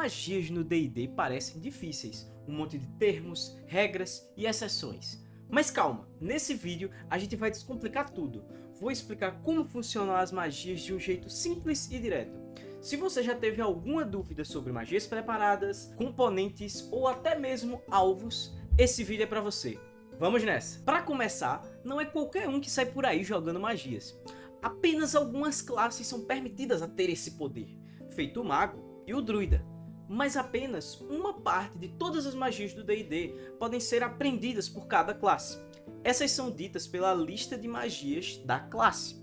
magias no D&D parecem difíceis, um monte de termos, regras e exceções. Mas calma, nesse vídeo a gente vai descomplicar tudo. Vou explicar como funcionam as magias de um jeito simples e direto. Se você já teve alguma dúvida sobre magias preparadas, componentes ou até mesmo alvos, esse vídeo é para você. Vamos nessa! Para começar, não é qualquer um que sai por aí jogando magias. Apenas algumas classes são permitidas a ter esse poder, feito o mago e o druida. Mas apenas uma parte de todas as magias do D&D podem ser aprendidas por cada classe. Essas são ditas pela lista de magias da classe.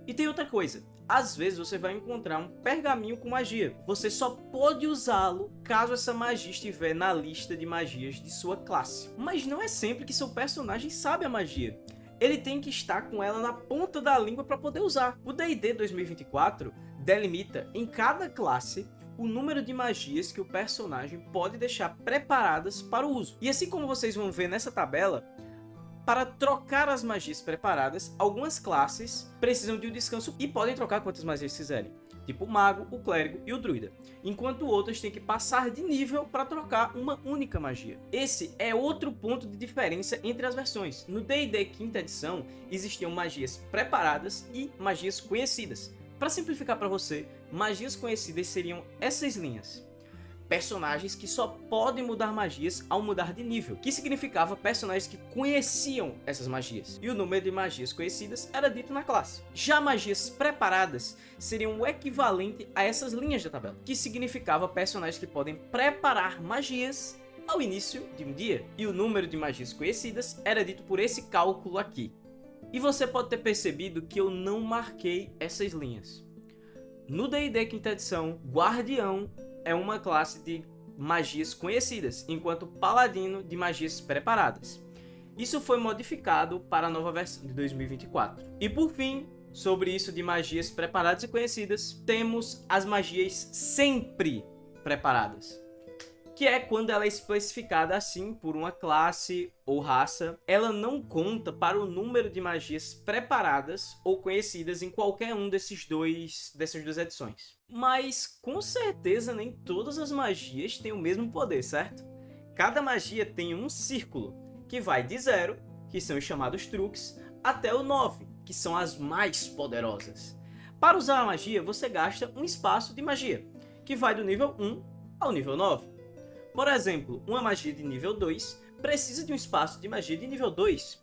E tem outra coisa, às vezes você vai encontrar um pergaminho com magia. Você só pode usá-lo caso essa magia estiver na lista de magias de sua classe. Mas não é sempre que seu personagem sabe a magia. Ele tem que estar com ela na ponta da língua para poder usar. O D&D 2024 delimita em cada classe o número de magias que o personagem pode deixar preparadas para o uso. E assim como vocês vão ver nessa tabela, para trocar as magias preparadas, algumas classes precisam de um descanso e podem trocar quantas magias quiserem, tipo o mago, o clérigo e o druida, enquanto outras têm que passar de nível para trocar uma única magia. Esse é outro ponto de diferença entre as versões. No D&D 5ª edição existiam magias preparadas e magias conhecidas. Para simplificar para você, magias conhecidas seriam essas linhas. Personagens que só podem mudar magias ao mudar de nível, que significava personagens que conheciam essas magias. E o número de magias conhecidas era dito na classe. Já magias preparadas seriam o equivalente a essas linhas da tabela, que significava personagens que podem preparar magias ao início de um dia. E o número de magias conhecidas era dito por esse cálculo aqui. E você pode ter percebido que eu não marquei essas linhas. No D&D 5ª edição, Guardião é uma classe de magias conhecidas, enquanto Paladino de magias preparadas. Isso foi modificado para a nova versão de 2024. E por fim, sobre isso de magias preparadas e conhecidas, temos as magias sempre preparadas, que é quando ela é especificada assim por uma classe ou raça. Ela não conta para o número de magias preparadas ou conhecidas em qualquer um dessas duas edições. Mas com certeza nem todas as magias têm o mesmo poder, certo? Cada magia tem um círculo, que vai de 0, que são os chamados truques, até o 9, que são as mais poderosas. Para usar a magia, você gasta um espaço de magia, que vai do nível 1 ao nível 9. Por exemplo, uma magia de nível 2 precisa de um espaço de magia de nível 2.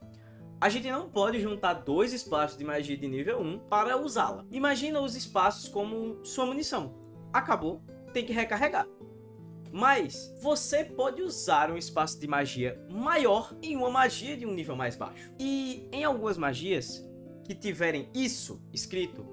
A gente não pode juntar dois espaços de magia de nível 1 para usá-la. Imagina os espaços como sua munição. Acabou, tem que recarregar. Mas você pode usar um espaço de magia maior em uma magia de um nível mais baixo. E em algumas magias que tiverem isso escrito,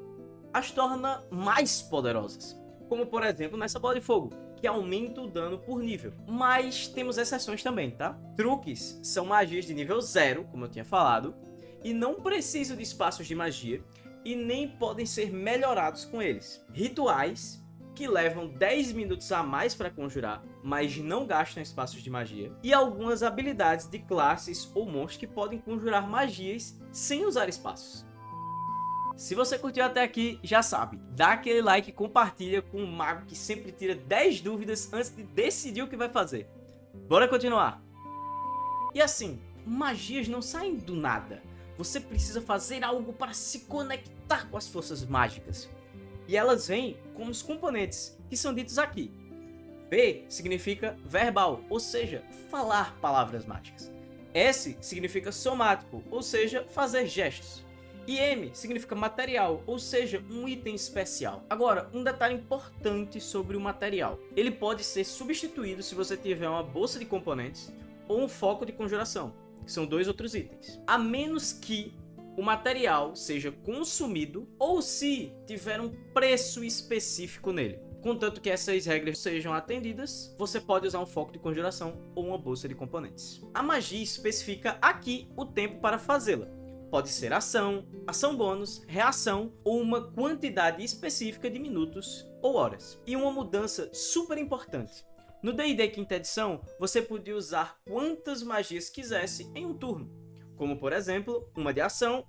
as torna mais poderosas. Como por exemplo nessa bola de fogo, que aumenta o dano por nível. Mas temos exceções também, tá? Truques são magias de nível 0, como eu tinha falado, e não precisam de espaços de magia e nem podem ser melhorados com eles. Rituais, que levam 10 minutos a mais para conjurar, mas não gastam espaços de magia. E algumas habilidades de classes ou monstros que podem conjurar magias sem usar espaços. Se você curtiu até aqui, já sabe, dá aquele like e compartilha com um mago que sempre tira 10 dúvidas antes de decidir o que vai fazer. Bora continuar! E assim, magias não saem do nada. Você precisa fazer algo para se conectar com as forças mágicas. E elas vêm com os componentes, que são ditos aqui. V significa verbal, ou seja, falar palavras mágicas. S significa somático, ou seja, fazer gestos. E M significa material, ou seja, um item especial. Agora, um detalhe importante sobre o material. Ele pode ser substituído se você tiver uma bolsa de componentes ou um foco de conjuração, que são dois outros itens. A menos que o material seja consumido ou se tiver um preço específico nele. Contanto que essas regras sejam atendidas, você pode usar um foco de conjuração ou uma bolsa de componentes. A magia especifica aqui o tempo para fazê-la. Pode ser ação, ação bônus, reação ou uma quantidade específica de minutos ou horas. E uma mudança super importante. No D&D 5ª edição, você podia usar quantas magias quisesse em um turno. Como por exemplo, uma de ação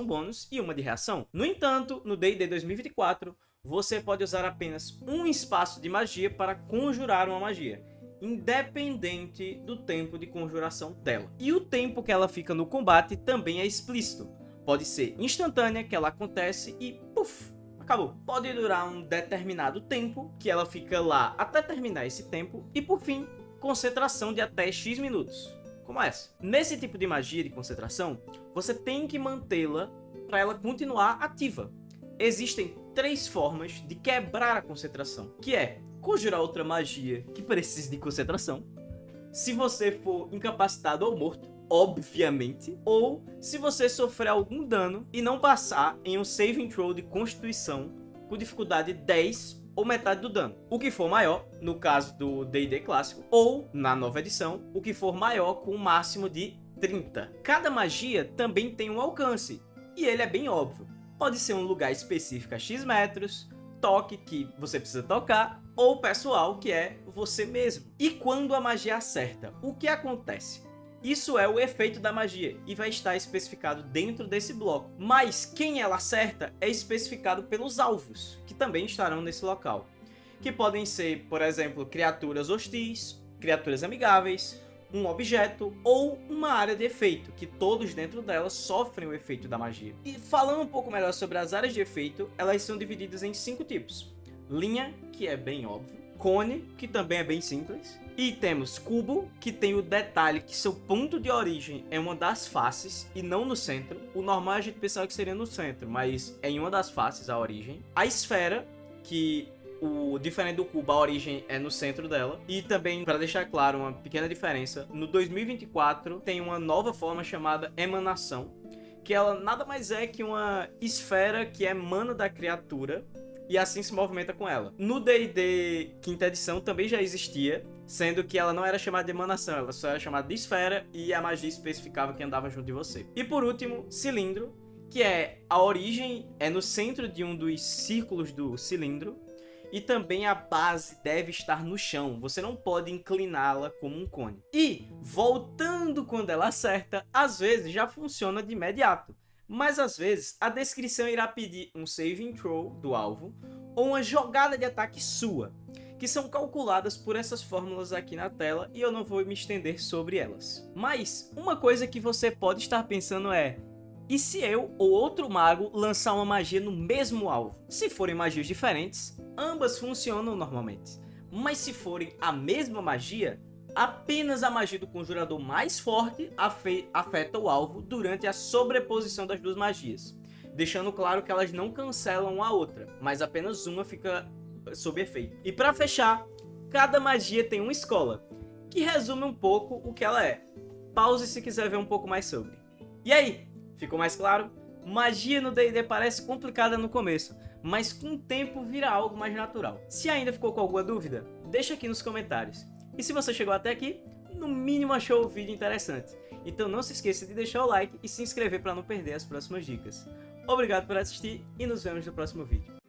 bônus e uma de reação. No entanto, no D&D 2024, você pode usar apenas um espaço de magia para conjurar uma magia, independente do tempo de conjuração dela. E o tempo que ela fica no combate também é explícito. Pode ser instantânea, que ela acontece e puf, acabou. Pode durar um determinado tempo, que ela fica lá até terminar esse tempo, e por fim, concentração de até X minutos, como essa. Nesse tipo de magia de concentração, você tem que mantê-la para ela continuar ativa. Existem 3 formas de quebrar a concentração, que é conjurar outra magia que precise de concentração, se você for incapacitado ou morto, obviamente, ou se você sofrer algum dano e não passar em um saving throw de constituição com dificuldade 10 ou metade do dano. O que for maior, no caso do D&D clássico, ou, na nova edição, o que for maior com um máximo de 30. Cada magia também tem um alcance, e ele é bem óbvio. Pode ser um lugar específico a X metros, toque que você precisa tocar, ou pessoal, que é você mesmo. E quando a magia acerta, o que acontece? Isso é o efeito da magia e vai estar especificado dentro desse bloco. Mas quem ela acerta é especificado pelos alvos, que também estarão nesse local. Que podem ser, por exemplo, criaturas hostis, criaturas amigáveis, um objeto ou uma área de efeito, que todos dentro dela sofrem o efeito da magia. E falando um pouco melhor sobre as áreas de efeito, elas são divididas em 5 tipos. Linha, que é bem óbvio. Cone, que também é bem simples. E temos cubo, que tem o detalhe que seu ponto de origem é uma das faces e não no centro. O normal a gente pensava que seria no centro, mas é em uma das faces a origem. A esfera, que diferente do cubo, a origem é no centro dela. E também, para deixar claro uma pequena diferença, no 2024 tem uma nova forma chamada emanação, que ela nada mais é que uma esfera que emana da criatura e assim se movimenta com ela. No D&D quinta edição também já existia, sendo que ela não era chamada de emanação, ela só era chamada de esfera e a magia especificava que andava junto de você. E por último, cilindro, que é a origem é no centro de um dos círculos do cilindro e também a base deve estar no chão, você não pode incliná-la como um cone. E, voltando quando ela acerta, às vezes já funciona de imediato. Mas às vezes a descrição irá pedir um saving throw do alvo ou uma jogada de ataque sua, que são calculadas por essas fórmulas aqui na tela e eu não vou me estender sobre elas. Mas uma coisa que você pode estar pensando é: e se eu ou outro mago lançar uma magia no mesmo alvo? Se forem magias diferentes, ambas funcionam normalmente. Mas se forem a mesma magia, apenas a magia do conjurador mais forte afeta o alvo durante a sobreposição das duas magias, deixando claro que elas não cancelam a outra, mas apenas uma fica sob efeito. E para fechar, cada magia tem uma escola, que resume um pouco o que ela é. Pause se quiser ver um pouco mais sobre. E aí, ficou mais claro? Magia no D&D parece complicada no começo, mas com o tempo vira algo mais natural. Se ainda ficou com alguma dúvida, deixa aqui nos comentários. E se você chegou até aqui, no mínimo achou o vídeo interessante. Então não se esqueça de deixar o like e se inscrever para não perder as próximas dicas. Obrigado por assistir e nos vemos no próximo vídeo.